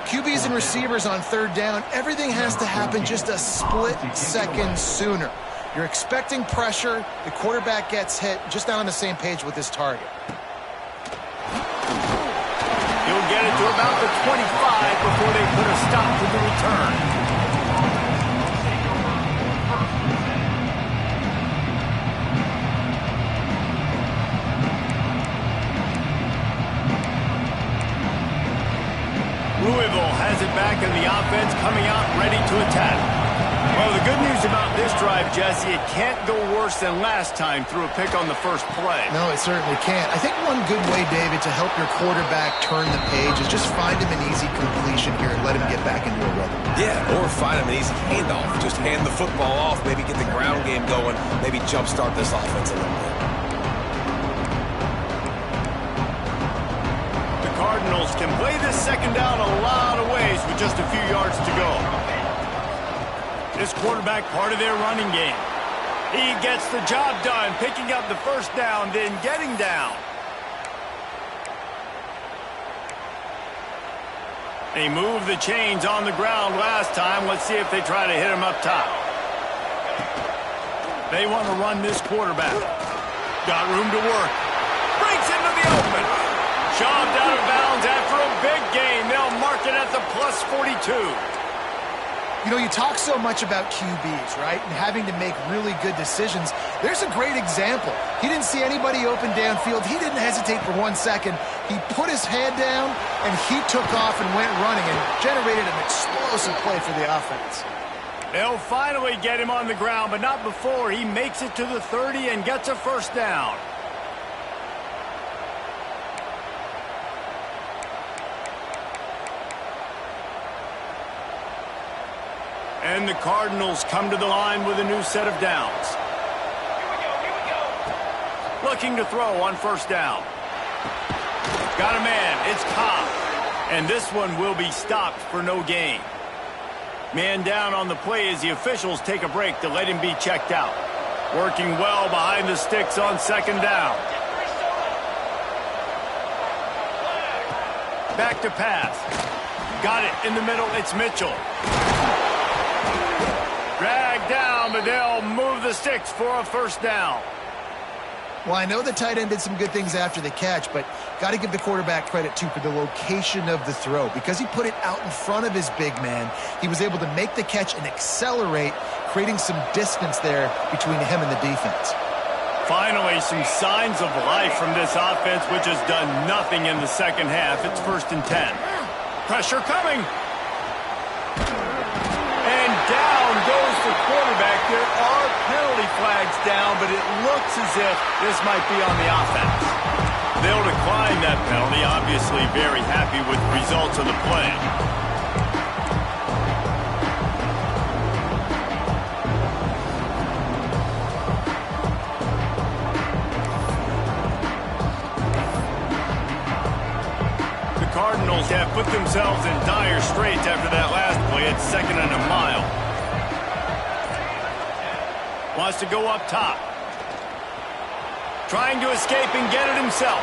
QBs and receivers on 3rd down, everything has to happen just a split second sooner. You're expecting pressure, the quarterback gets hit, just not on the same page with his target. He'll get it to about the 25 before they put a stop to the return. Louisville has it back, and the offense coming out ready to attack. Well, the good news about this drive, Jesse, it can't go worse than last time through a pick on the first play. No, it certainly can't. I think one good way, David, to help your quarterback turn the page is just find him an easy completion here and let him get back into a rhythm. Yeah, or find him an easy handoff. Just hand the football off, maybe get the ground game going, maybe jumpstart this offense a little bit. Cardinals can play this second down a lot of ways with just a few yards to go. This quarterback part of their running game. He gets the job done, picking up the first down, then getting down. They moved the chains on the ground last time. Let's see if they try to hit him up top. They want to run this quarterback. Got room to work. Breaks into the open. Shoved out of bounds after a big gain. They'll mark it at the plus 42. You know, you talk so much about QBs, right? And having to make really good decisions. There's a great example. He didn't see anybody open downfield. He didn't hesitate for 1 second. He put his head down, and he took off and went running and generated an explosive play for the offense. They'll finally get him on the ground, but not before he makes it to the 30 and gets a first down. And the Cardinals come to the line with a new set of downs. Here we go. Looking to throw on first down. Got a man. It's Cobb. And this one will be stopped for no gain. Man down on the play as the officials take a break to let him be checked out. Working well behind the sticks on second down. Back to pass. Got it in the middle. It's Mitchell. Dragged down, but they'll move the sticks for a first down. Well, I know the tight end did some good things after the catch, but got to give the quarterback credit, too, for the location of the throw. Because he put it out in front of his big man, he was able to make the catch and accelerate, creating some distance there between him and the defense. Finally, some signs of life from this offense, which has done nothing in the second half. It's 1st and 10. Pressure coming. And down goes the quarterback. There are penalty flags down, but it looks as if this might be on the offense. they'll decline that penalty. Obviously very happy with the results of the play. The Cardinals have put themselves in dire straits after that last play at 2nd and a mile. Wants to go up top. Trying to escape and get it himself.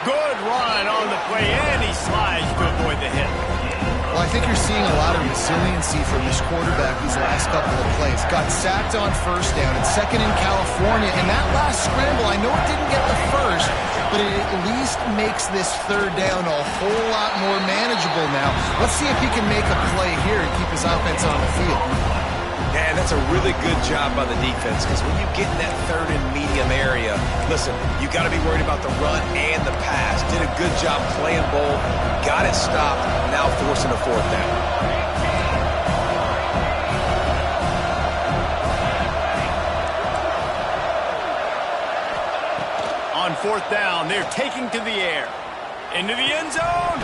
Good run on the play, and he slides to avoid the hit. Well, I think you're seeing a lot of resiliency from this quarterback these last couple of plays. Got sacked on 1st down and 2nd in California. And that last scramble, I know it didn't get the first, but it at least makes this 3rd down a whole lot more manageable now. Let's see if he can make a play here and keep his offense on the field. Man, that's a really good job by the defense, because when you get in that 3rd and medium area, listen, you got to be worried about the run and the pass. Did a good job playing both, got it stopped, now forcing a 4th down. On 4th down, they're taking to the air. Into the end zone.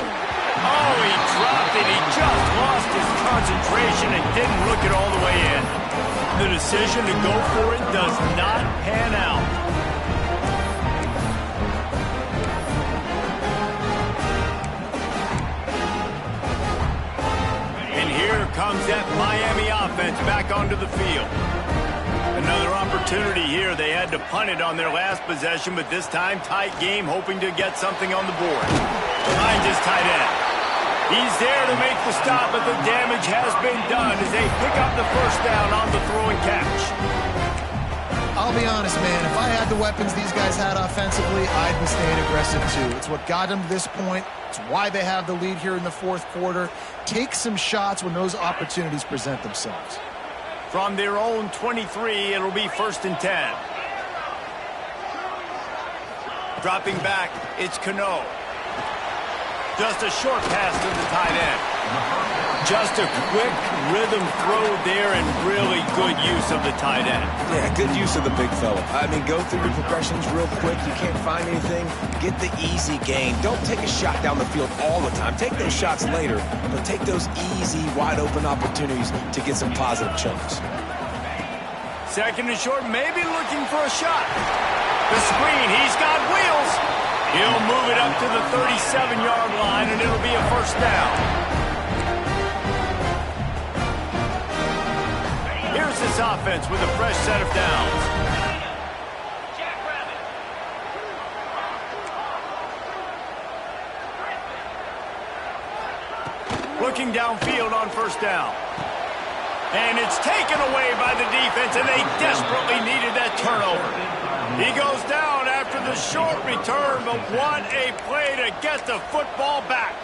Oh, he dropped it. He just lost his concentration and didn't look it all the way in. The decision to go for it does not pan out. And here comes that Miami offense back onto the field. Another opportunity here. They had to punt it on their last possession, but this time tight game, hoping to get something on the board. Finds his tight end. He's there to make the stop, but the damage has been done as they pick up the 1st down on the throw and catch. I'll be honest, man. If I had the weapons these guys had offensively, I'd be staying aggressive too. It's what got them to this point. It's why they have the lead here in the 4th quarter. Take some shots when those opportunities present themselves. From their own 23, it'll be 1st and 10. Dropping back, it's Cano. Just a short pass to the tight end. Just a quick rhythm throw there and really good use of the tight end. Yeah, good use of the big fella. I mean, go through your progressions real quick. You can't find anything. Get the easy gain. Don't take a shot down the field all the time. Take those shots later, but take those easy, wide-open opportunities to get some positive chunks. 2nd and short, maybe looking for a shot. The screen, he's got wheels. He'll move it up to the 37-yard line, and it'll be a 1st down. Here's this offense with a fresh set of downs. Looking downfield on 1st down. And it's taken away by the defense, and they desperately needed that turnover. He goes down after the short return, but what a play to get the football back.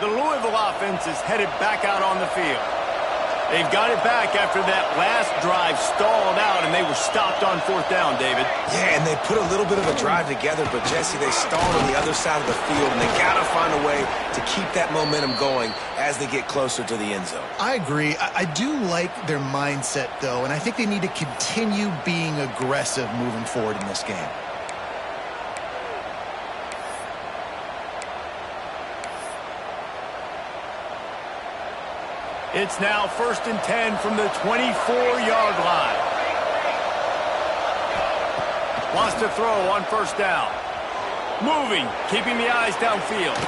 The Louisville offense is headed back out on the field. They've got it back after that last drive stalled out, and they were stopped on 4th down, David. Yeah, and they put a little bit of a drive together, but, Jesse, they stalled on the other side of the field, and they got to find a way to keep that momentum going as they get closer to the end zone. I agree. I do like their mindset, though, and I think they need to continue being aggressive moving forward in this game. It's now 1st and 10 from the 24-yard line. Wants to throw on 1st down. Moving, keeping the eyes downfield.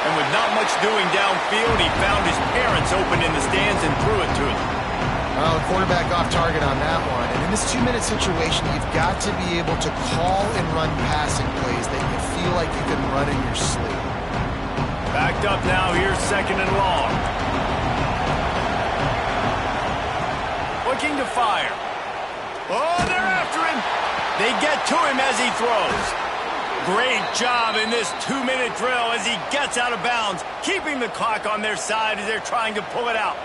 And with not much doing downfield, he found his parents open in the stands and threw it to him. Well, the quarterback off target on that one. And in this 2-minute situation, you've got to be able to call and run passing plays that you feel like you can run in your sleep. Backed up now, here's 2nd and long. Looking to fire. Oh, they're after him. They get to him as he throws. Great job in this 2-minute drill as he gets out of bounds, keeping the clock on their side as they're trying to pull it out.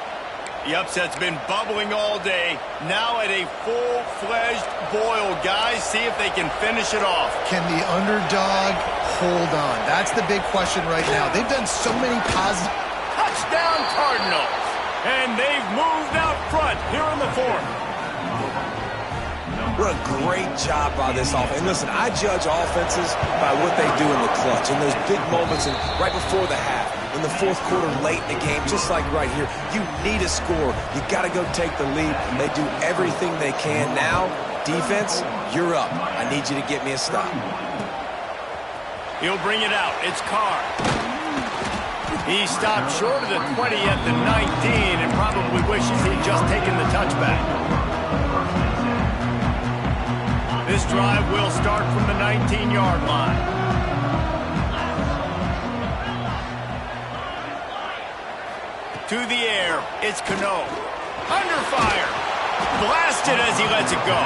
The upset's been bubbling all day. Now at a full-fledged boil, guys. See if they can finish it off. Can the underdog hold on? That's the big question right now. They've done so many positive. Touchdown, Cardinals. And they've moved out front here in the fourth. What a great job by this offense. And listen, I judge offenses by what they do in the clutch, in those big moments and right before the half, in the fourth quarter, late in the game, just like right here. You need a score. You got to go take the lead. They do everything they can. Now, defense, you're up. I need you to get me a stop. He'll bring it out. It's Carr. He stopped short of the 20 at the 19 and probably wishes he'd just taken the touchback. This drive will start from the 19-yard line. To the air, it's Cano. Under fire. Blasted as he lets it go.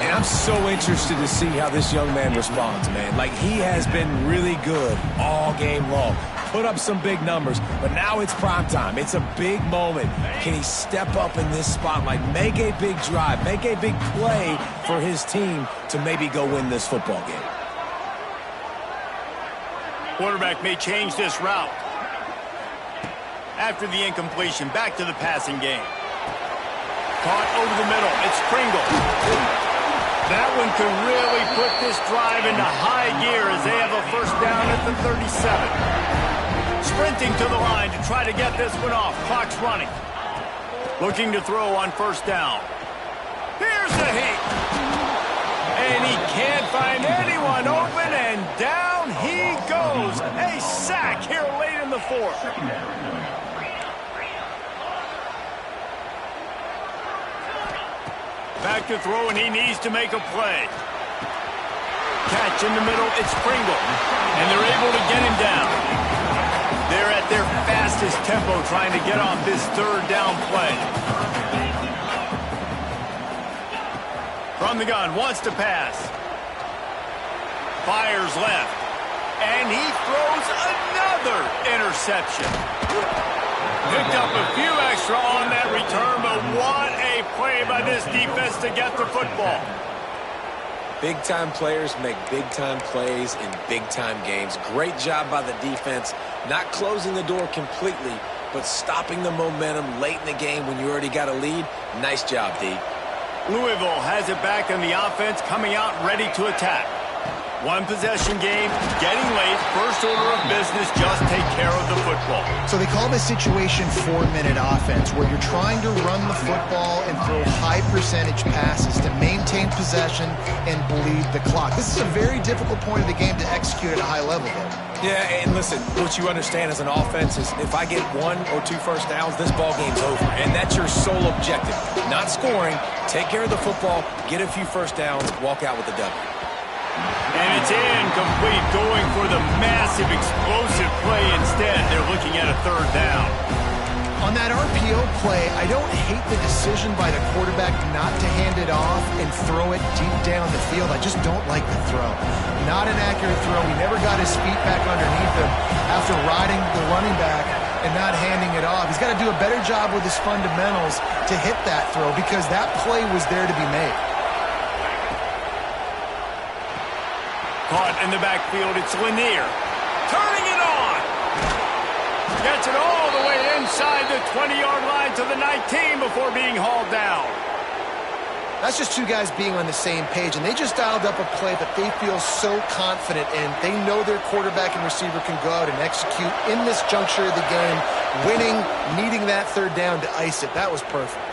And I'm so interested to see how this young man responds, man. Like, he has been really good all game long. Put up some big numbers, but now it's prime time. It's a big moment. Can he step up in this spotlight, make a big drive, make a big play for his team to maybe go win this football game? Quarterback may change this route. After the incompletion, back to the passing game. Caught over the middle. It's Pringle. That one could really put this drive into high gear as they have a first down at the 37. Sprinting to the line to try to get this one off. Clock's running. Looking to throw on first down. Here's the heat. And he can't find anyone open, and down he goes. A sack here late in the fourth. Back to throw, and he needs to make a play. Catch in the middle, it's Pringle. And they're able to get him down. They're at their fastest tempo trying to get off this third down play. From the gun, wants to pass. Fires left. And he throws another interception. Picked up a few extra on that return, but what a play by this defense to get the football. Big-time players make big-time plays in big-time games. Great job by the defense, not closing the door completely, but stopping the momentum late in the game when you already got a lead. Nice job, D. Louisville has it back on the offense, coming out ready to attack. One possession game, getting late, first order of business, just take care of the football. So they call this situation 4-minute offense, where you're trying to run the football and throw high percentage passes to maintain possession and bleed the clock. This is a very difficult point of the game to execute at a high level, though. Yeah, and listen, what you understand as an offense is if I get 1 or 2 first downs, this ball game's over. And that's your sole objective. Not scoring, take care of the football, get a few first downs, walk out with the W. And it's incomplete, going for the massive explosive play instead. They're looking at a third down. On that RPO play, I don't hate the decision by the quarterback not to hand it off and throw it deep down the field. I just don't like the throw. Not an accurate throw. He never got his feet back underneath him after riding the running back and not handing it off. He's got to do a better job with his fundamentals to hit that throw because that play was there to be made. Caught in the backfield, it's Lanier. Turning it on. Gets it all the way inside the 20-yard line to the 19 before being hauled down. That's just two guys being on the same page, and they just dialed up a play that they feel so confident in. They know their quarterback and receiver can go out and execute in this juncture of the game, winning, needing that third down to ice it. That was perfect.